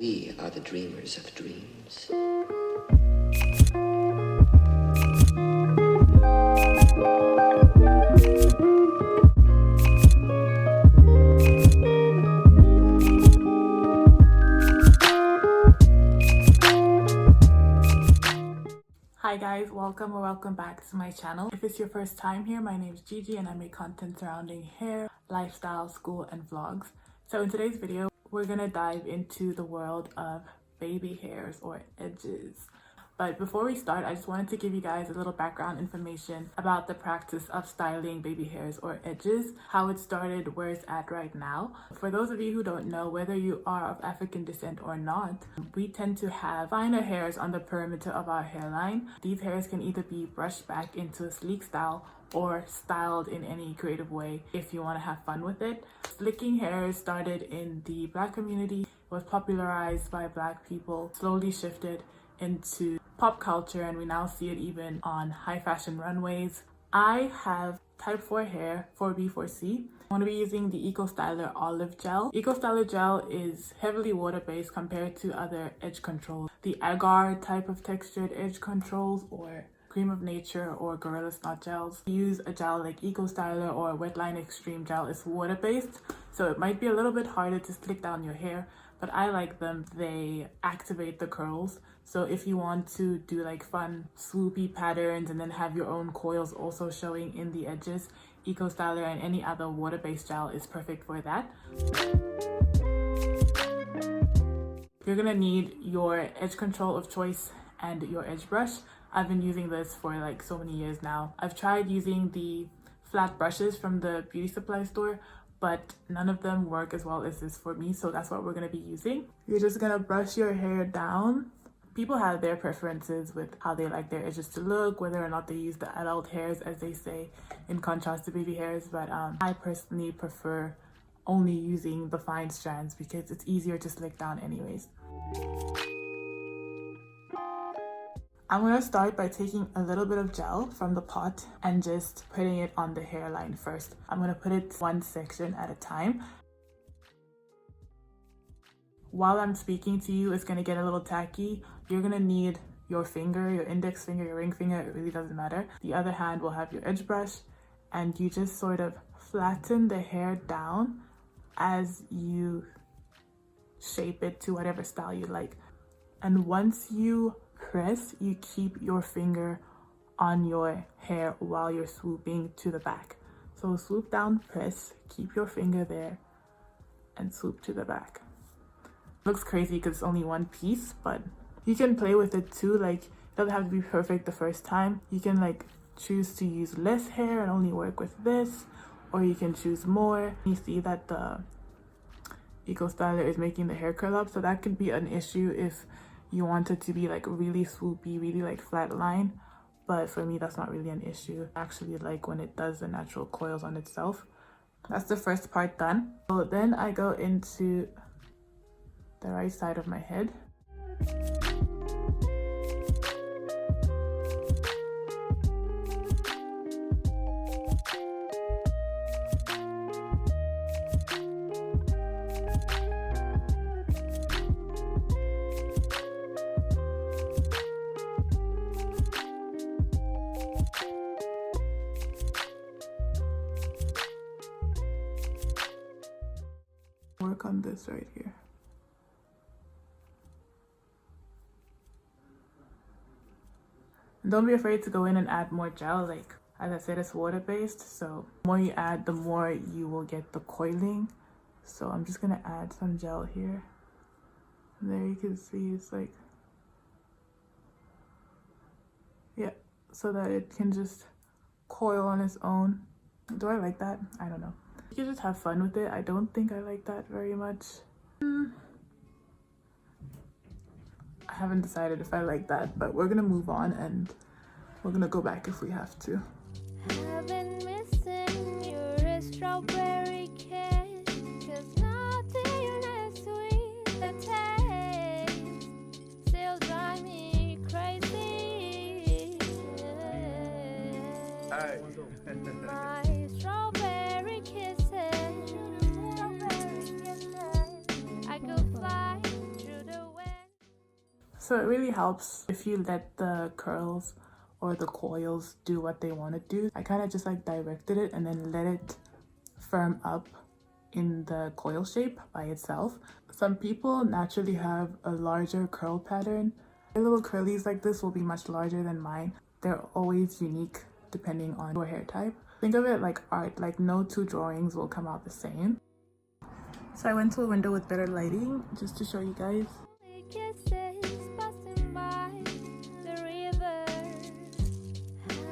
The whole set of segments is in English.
We are the dreamers of dreams. Hi guys, welcome or welcome back to my channel. If it's your first time here, my name is Gigi and I make content surrounding hair, lifestyle, school, and vlogs. So in today's video, we're gonna dive into the world of baby hairs or edges. But before we start, I just wanted to give you guys a little background information about the practice of styling baby hairs or edges, how it started, where it's at right now. For those of you who don't know, whether you are of African descent or not, we tend to have finer hairs on the perimeter of our hairline. These hairs can either be brushed back into a sleek style or styled in any creative way if you want to have fun with it. Slicking hair started in the Black community, was popularized by Black people, slowly shifted into pop culture, and we now see it even on high fashion runways. I have type 4 hair, 4B, 4C. I'm going to be using the Eco Styler Olive Gel. Eco Styler Gel is heavily water-based compared to other edge controls. The agar type of textured edge controls or Cream of Nature or Gorilla Snot gels. Use a gel like Eco Styler or Wetline Extreme Gel is water-based, so it might be a little bit harder to slick down your hair, but I like them. They activate the curls. So if you want to do like fun swoopy patterns and then have your own coils also showing in the edges, Eco Styler and any other water-based gel is perfect for that. You're gonna need your edge control of choice and your edge brush. I've been using this for like so many years now. I've tried using the flat brushes from the beauty supply store, but none of them work as well as this for me, so that's what we're gonna be using. You're just gonna brush your hair down. People have their preferences with how they like their edges to look, whether or not they use the adult hairs, as they say, in contrast to baby hairs, but I personally prefer only using the fine strands because it's easier to slick down anyways. I'm going to start by taking a little bit of gel from the pot and just putting it on the hairline first. I'm going to put it one section at a time. While I'm speaking to you, it's going to get a little tacky. You're going to need your finger, your index finger, your ring finger, it really doesn't matter. The other hand will have your edge brush, and you just sort of flatten the hair down as you shape it to whatever style you like. And once you press, you keep your finger on your hair while you're swooping to the back. So swoop down, press, keep your finger there, and swoop to the back. Looks crazy because it's only one piece, but you can play with it too. Like, it doesn't have to be perfect the first time. You can like choose to use less hair and only work with this, or you can choose more. You see that the Eco Styler is making the hair curl up, so that could be an issue if you want it to be like really swoopy, really like flat line. But for me, that's not really an issue. I actually like when it does the natural coils on itself. That's the first part done. So then I go into the right side of my head. Work on this right here. And don't be afraid to go in and add more gel. Like, as I said, it's water-based, so the more you add, the more you will get the coiling. So I'm just gonna add some gel here. And there you can see it's like, yeah, so that it can just coil on its own. Do I like that? I don't know. You can just have fun with it. I don't think I like that very much. I haven't decided if I like that, but we're gonna move on and we're gonna go back if we have to. I've been missing your strawberry kiss, 'cause nothing as sweet the taste still drive me crazy. Hey. My strawberry kisses, I could fly through the So it really helps if you let the curls or the coils do what they want to do. I kind of just like directed it and then let it firm up in the coil shape by itself. Some people naturally have a larger curl pattern. Their little curlies like this will be much larger than mine. They're always unique depending on your hair type. Think of it like art, like no two drawings will come out the same. So I went to a window with better lighting just to show you guys. Kisses passing by the river.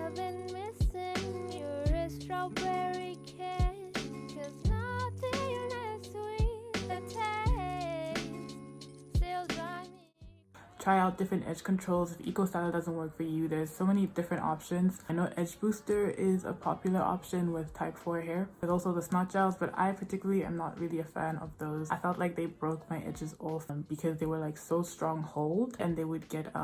I've been missing your strawberry kiss. 'Cause nothing as sweet the taste still drives me. Try out different edge controls. If Eco Style doesn't work for you, there's so many different options. I know Edge Booster is a popular option with type 4 hair. There's also the snot gels, but I particularly am not really a fan of those. I felt like they broke my edges off because they were like so strong hold and they would get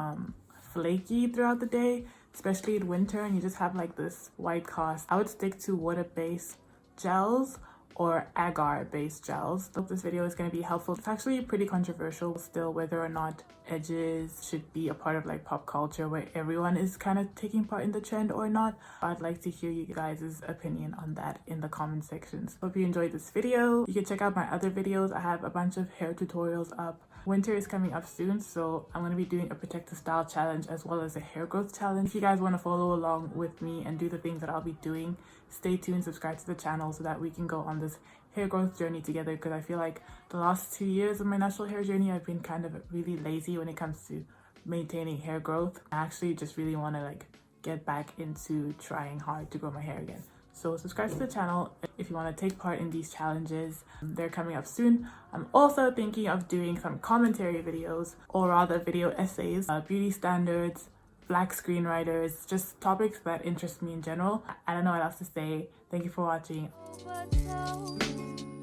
flaky throughout the day, especially in winter, and you just have like this white cast. I would stick to water-based gels or agar-based gels. I hope this video is going to be helpful. It's actually pretty controversial still whether or not edges should be a part of like pop culture where everyone is kind of taking part in the trend or not. I'd like to hear you guys' opinion on that in the comment sections. Hope you enjoyed this video. You can check out my other videos. I have a bunch of hair tutorials up. Winter is coming up soon, so I'm going to be doing a protective style challenge as well as a hair growth challenge. If you guys want to follow along with me and do the things that I'll be doing, stay tuned, subscribe to the channel so that we can go on this hair growth journey together, because I feel like the last 2 years of my natural hair journey I've been kind of really lazy when it comes to maintaining hair growth. I actually just really want to like get back into trying hard to grow my hair again. So subscribe to the channel if you want to take part in these challenges. They're coming up soon. I'm also thinking of doing some commentary videos, or rather video essays, beauty standards, black screenwriters, just topics that interest me in general. I don't know what else to say. Thank you for watching. Overdose.